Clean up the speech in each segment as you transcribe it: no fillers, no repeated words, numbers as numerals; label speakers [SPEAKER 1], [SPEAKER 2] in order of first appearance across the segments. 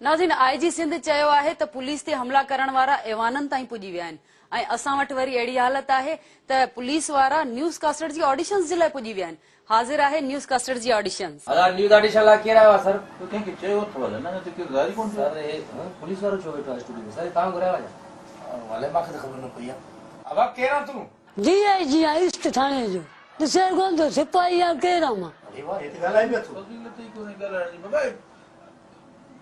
[SPEAKER 1] नाज़रीन आईजी सिंध चयो आहे त पुलिस ते हमला करण वारा ऐवाननि ताईं पुॼी विया आहिनि ऐं असां वटि वरी अहिड़ी हालत आहे त पुलिस वारा न्यूज़ कास्टर जी ऑडिशन्स जे लाइ पुॼी विया आहिनि। हाज़िर आहे न्यूज़ कास्टर जी ऑडिशन्स।
[SPEAKER 2] न्यूज़ ऑडिशन लाइ केरु आयो आहे सर?
[SPEAKER 3] तो कंहिंखे चयो अथव न त किरदारी कोन
[SPEAKER 2] सर पुलिस वारो छो वेठो आहे स्टूडियो में? सर तव्हां घुरायो आहे?
[SPEAKER 3] वाले मूंखे त ख़बर न पई आहे। अब केरु आहे तूं?
[SPEAKER 4] जी आहे ईस्ट थाणे जो ॾिसे कोन थो सिपाही आहे केरु आहे मां?
[SPEAKER 3] अरे वाह हे त ॻाल्हाइ पियो थो। वकीलत ई कोन्हे ॻाल्हाइण जी बाबा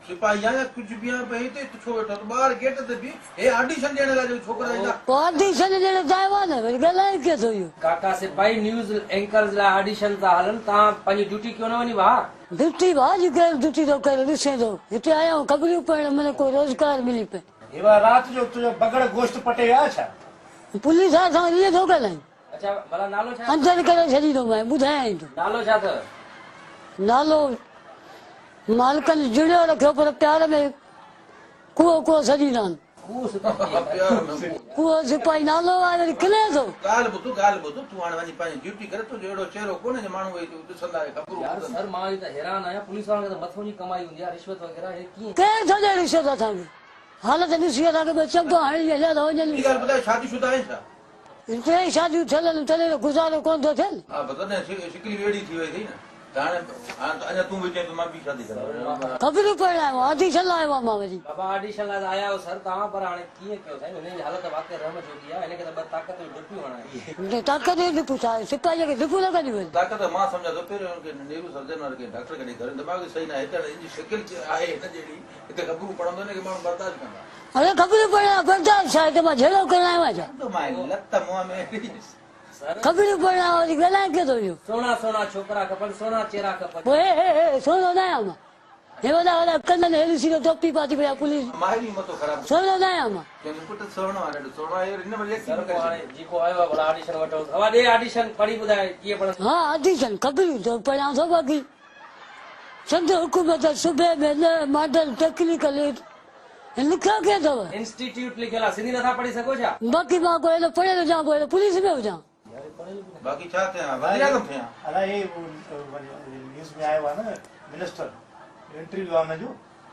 [SPEAKER 3] सिपाही या कुझु बि आहे भई हिते छो वेठो त ॿाहिरि गेट ते बि हे ऑडिशन ॾियण लाइ जो छोकिरा ईंदा।
[SPEAKER 4] ऑडिशन ॾियण आयो आहे न वरी ॻाल्हाए कीअं थो इहो?
[SPEAKER 2] काका सिपाही न्यूज़ एंकर्स लाइ ऑडिशन था हलनि, तव्हां पंहिंजी ड्यूटी क्यों न वञी भाउ?
[SPEAKER 4] ड्यूटी भाउ केरु ड्यूटी थो करे ॾिसे थो हिते आया आहियूं ख़बरियूं पढ़ण माना कोई रोज़गार मिली पए।
[SPEAKER 3] हे वा राति जो तुंहिंजो बगड़ गोश्त पटे विया छा?
[SPEAKER 4] पुलिस वारे सां ईअं थो ॻाल्हायूं।
[SPEAKER 2] अच्छा भला नालो छा?
[SPEAKER 4] अंदरि करे छॾींदो मां ॿुधायां थो।
[SPEAKER 2] नालो छा अथव?
[SPEAKER 4] नालो मालिकनि जुड़ियो रखियो पर प्यार में कुओ सॾींदा आहिनि। कुओ सिपाही नालो आहे वरी किले थो।
[SPEAKER 3] ॻाल्हि ॿुध तूं हाणे वञी पंहिंजी ड्यूटी करे तुंहिंजो अहिड़ो चहिरो कोन्हे जो माण्हू वेही ॾिसंदा ख़बरूं।
[SPEAKER 2] यार सर मां त हैरान आहियां, पुलिस वारनि खे त मथों जी कमाई हूंदी आहे, रिश्वत वग़ैरह हे कीअं?
[SPEAKER 4] केरु थो ॾे रिश्वत असांखे? हालत ॾिसी असांखे चङो हणी हलिया था वञनि।
[SPEAKER 3] ॿी ॻाल्हि ॿुधाए शादीशुदा आहीं छा?
[SPEAKER 4] टे शादियूं थियल तॾहिं गुज़ारो कोन थो थियनि।
[SPEAKER 3] हा बदन शिकली वेड़ी थी वई अथई न त हाणे अञा तूं बि चईं त मां ॿी शादी करां।
[SPEAKER 4] ख़बरूं पढ़ण आयो आहियां ऑडिशन लाइ आयो आहियां मां वरी।
[SPEAKER 2] बाबा ऑडिशन लाइ आया हो सर तव्हां, पर हाणे कीअं कयो साईं? हुनजी हालत वाक़ई रहम जोगी आहे, हिनखे त ॿ ताक़त जूं ॾुपियूं हणायूं।
[SPEAKER 4] ताक़त जो ॾुपू छा आहे? सिपाही खे ॾुपू न कढी वञे।
[SPEAKER 3] ताक़त मां सम्झां थो पहिरियों हुनखे नेहरू सर्जन वारे खे डॉक्टर खे ॾेखारे दिमाग़ सही न आहे हिते हिनजी शिकिल आहे हिन जहिड़ी हिते ख़बरूं पढ़ंदो हिनखे माण्हू बर्दाश्त कंदा।
[SPEAKER 4] अरे ख़बरूं पढ़ण बर्दाश्त छा आहे त मां झेड़ो करण आयो आहियां छा?
[SPEAKER 3] लत मुंहं में
[SPEAKER 4] ख़बरूं पढ़ण वरी ॻाल्हाए कीअं थो इहो?
[SPEAKER 2] सोना सोना छोकिरा खपनि, सोना चेहरा खपनि।
[SPEAKER 4] पोइ सोनो न आहियां मां। हे वॾा वॾा कननि हेड़ी सीधो टोपी पाती पिया पुलिस।
[SPEAKER 3] माहिरी मथो ख़राब
[SPEAKER 4] सोनो न आहियां मां।
[SPEAKER 3] पुट सोनो आहे सोनो आहे हिन वरी
[SPEAKER 2] सर को हाणे जेको आयो आहे भला ऑडिशन वठो। हवा ॾे ऑडिशन पढ़ी ॿुधाए कीअं पढ़।
[SPEAKER 4] हा ऑडिशन ख़बरूं थो पढ़ां थो बाक़ी सिंध हुकूमत सूबे में न मॉडल टेक्निकल लिखियो कीअं अथव?
[SPEAKER 2] इंस्टीट्यूट लिखियल आहे, सिंधी नथा पढ़ी सघो छा?
[SPEAKER 4] बाक़ी मां कोई हेॾो पढ़ियल हुजां कोई हेॾो पुलिस में हुजां।
[SPEAKER 3] बाक़ी छा थियां वधिया कमु थियां।
[SPEAKER 5] अलाए हे न्यूज़ में आयो आहे न मिनिस्टर इंटरव्यू आहे हुनजो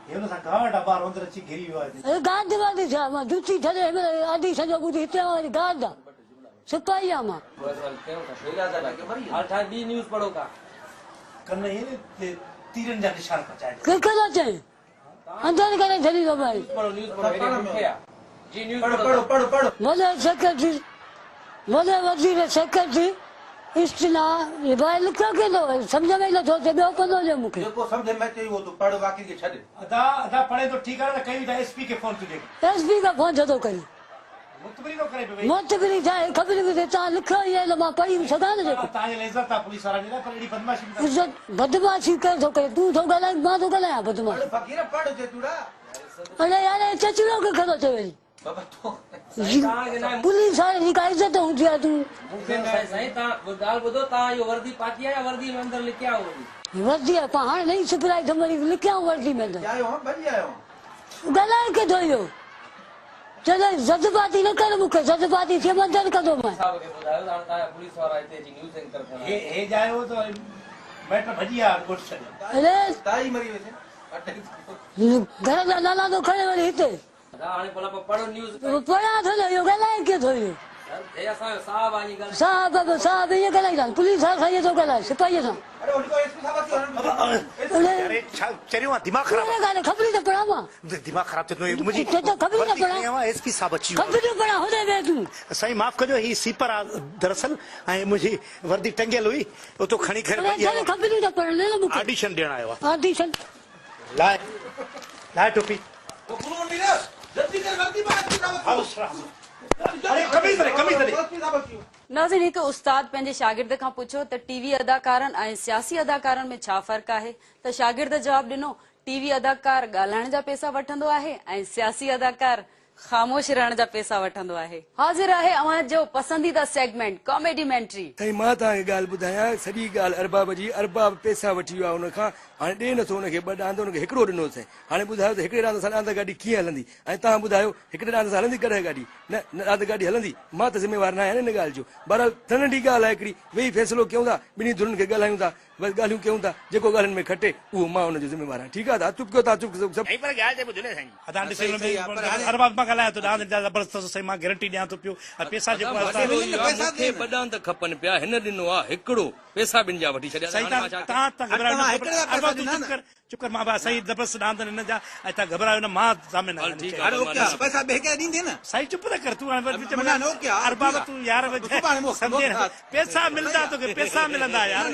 [SPEAKER 5] हे हुन सां गांड ॿार अंदरि अची घिरी वियो आहे।
[SPEAKER 4] अरे गांड वांदी छा? मां ड्यूटी छॾे ऑडिशन जो ॿुधी हिते वरी गांड आहे सिपाही आहे मां।
[SPEAKER 2] हाल ठाहे ॿी न्यूज़ पढ़ो का।
[SPEAKER 5] कन हे तीरनि जा निशान पचाए
[SPEAKER 4] कंहिंखे थो चए? अंदरि करे छॾींदो भाई।
[SPEAKER 2] पढ़ो न्यूज़ पढ़ो जी न्यूज़
[SPEAKER 3] पढ़ो
[SPEAKER 4] वॾे सेक्रेटरी वॾे वज़ीर सेक्रेटरी इस्टिला भाई लिखियो कीअं थो? सम्झ में ई नथो अचे ॿियो पनो ॾियो मूंखे।
[SPEAKER 3] जेको सम्झ में अचे उहो तूं पढ़ बाक़ी खे छॾ।
[SPEAKER 5] अदा पढ़े तो ठीकु आहे न कई त एसपी खे फोन तुंहिंजे
[SPEAKER 4] एसपी खां फोन छो थो करी?
[SPEAKER 5] मुतबरी थो करे पियो
[SPEAKER 4] मोतबरी छाहे? ख़बर बि तव्हां लिखियो ई आहे त मां पढ़ी सघां न जेको।
[SPEAKER 5] तव्हांजे लाइ इज़त आहे पुलिस वारनि जे लाइ पर अहिड़ी बदमाशी
[SPEAKER 4] इज़त बदमाशी केरु थो करे? तूं थो ॻाल्हाए मां थो ॻाल्हायां बदमाश?
[SPEAKER 3] फ़क़ीर पढ़ जेतुड़ा
[SPEAKER 4] अरे यार चचड़ो कंहिंखे थो चए वरी?
[SPEAKER 3] बाबा तूं
[SPEAKER 4] पुलिस वारे जी का इज़त हूंदी आहे। तूं
[SPEAKER 2] मूंखे साईं तव्हां ॻाल्हि ॿुधो, तव्हां इहो वर्दी पाती आहे या वर्दी में अंदरि लिखिया हो?
[SPEAKER 4] वर्दी आहे पाण हाणे नई सिपराई वरी लिखिया वर्दी में त
[SPEAKER 3] आयो भॼी आयो
[SPEAKER 4] ॻाल्हाए कीअं थो इहो? चलो जज़बाती न कर मूंखे, जज़बाती थिए मंदर कंदो मां।
[SPEAKER 2] साहब खे ॿुधायो त हाणे तव्हांजा पुलिस वारा हिते अची न्यूज़ एंकर थियण।
[SPEAKER 5] हे जायो त मैटर भॼी विया कोर्ट छॾियो।
[SPEAKER 4] अरे
[SPEAKER 3] ताई मरी वई
[SPEAKER 4] घर जा नाला थो खणे वरी हिते
[SPEAKER 2] हाणे भला पढ़ो न्यूज़।
[SPEAKER 4] पढ़ां थो न इहो ॻाल्हाए कीअं थो इहो?
[SPEAKER 2] हे असांजो साहब आहे ॻाल्हि।
[SPEAKER 4] साहब ईअं ॻाल्हाईंदा पुलिस वारे सां ईअं थो ॻाल्हाए सिपाहीअ सां?
[SPEAKER 3] अरे उनको एसपी साहब
[SPEAKER 5] अरे छा चरियो आहे दिमाग़ ख़राब
[SPEAKER 4] ॻाल्हि ख़बरूं त पढ़ां मां।
[SPEAKER 5] दिमाग़ ख़राब थियो मुंहिंजी
[SPEAKER 4] ख़बरूं त पढ़ां
[SPEAKER 5] एसपी साहब अची
[SPEAKER 4] ख़बरूं पढ़ां होॾे वे तूं।
[SPEAKER 5] साईं माफ़ कजो ही सीपर आहे दरअसल ऐं मुंहिंजी वर्दी टंगियल हुई उतो खणी करे
[SPEAKER 4] ख़बरूं त पढ़ण न मूंखे
[SPEAKER 5] ऑडिशन ॾियण आयो आहे।
[SPEAKER 4] ऑडिशन
[SPEAKER 5] लाए लाए टोपी
[SPEAKER 3] जल्दी कर वर्दी बात
[SPEAKER 5] अरे कमीज़ दे
[SPEAKER 1] नाज़रीन हिकु उस्ताद पंहिंजे शागिर्द खां पुछियो त टीवी अदाकारनि ऐं सियासी अदाकारनि में छा फ़र्क़ु आहे त शागिर्द जवाबु ॾिनो टीवी अदाकार ॻाल्हाइण जा पैसा वठंदो आहे ऐं सियासी अदाकार ख़ामोश रहण जा पैसा वठंदो आहे। हाज़िर आहे अवां जो पसंदीदा सेगमेंट कॉमेडी मेंट्री।
[SPEAKER 6] साईं मां तव्हांखे ॻाल्हि ॿुधायां सॼी ॻाल्हि अरबाब जी। अरबाब पैसा वठी वियो आहे हुनखां, हाणे ॾे नथो हुनखे ॿ रांद हुनखे हिकिड़ो ॾिनोसीं। हाणे ॿुधायो त हिकिड़े रांद सां रांद गाॾी कीअं हलंदी? ऐं तव्हां ॿुधायो हिकिड़े रांद सां हलंदी कॾहिं गाॾी? न रांद गाॾी हलंदी? मां त ज़िम्मेवार न आहियां हिन ॻाल्हि जो। बहरहाल नंढी ॻाल्हि आहे हिकिड़ी, वेही फ़ैसिलो कयूं था, ॿिन्ही धुरनि खे ॻाल्हायूं था। बसि ॻाल्हियूं कयूं था जेको ॻाल्हियुनि में खटे उहो मां हुनजो ज़िम्मेवार आहियां ठीकु आहे तव्हां चुप कयो तव्हां चुप सभु
[SPEAKER 7] ऐं पर ॻाल्हि ते ॿुधो न साईं
[SPEAKER 5] तव्हां ॾिसो
[SPEAKER 3] सही, सही आहे, पर हाणे-
[SPEAKER 5] अरबाब मां ॻाल्हायां थो ॾांद ज़बरदस्त सही मां गारंटी ॾियां थो पियो ऐं पैसा जेको आहे
[SPEAKER 3] पैसा
[SPEAKER 6] मूंखे
[SPEAKER 3] ॾियनि।
[SPEAKER 6] ॿ ॾांद खपनि पिया हिन ॾिनो आहे हिकिड़ो पैसा ॿिनि जा वठी छॾिया
[SPEAKER 5] सही
[SPEAKER 6] हाणे मां छा कयां?
[SPEAKER 5] तव्हां घबरायो
[SPEAKER 3] तव्हां हिकिड़े जा पैसा ॾिना न।
[SPEAKER 5] चुप कर मां सही ज़बरदस्त ॾांद हिन जा ऐं तव्हां घबरायो न मां सामने
[SPEAKER 6] हल ठीकु
[SPEAKER 3] अरे
[SPEAKER 6] आहे
[SPEAKER 3] ओके आहे, पैसा ॿिए खे ॾींदे न
[SPEAKER 5] सही चुप न कर तूं हाणे विच में
[SPEAKER 3] न, न, ओके आहे,
[SPEAKER 5] अरबाब
[SPEAKER 3] ठीकु आहे।
[SPEAKER 5] तूं यार
[SPEAKER 3] सुभाणे मोकिल,
[SPEAKER 5] सम्झे
[SPEAKER 3] मोकिल।
[SPEAKER 5] पैसा मिलंदा तोखे पैसा मिलंदा यार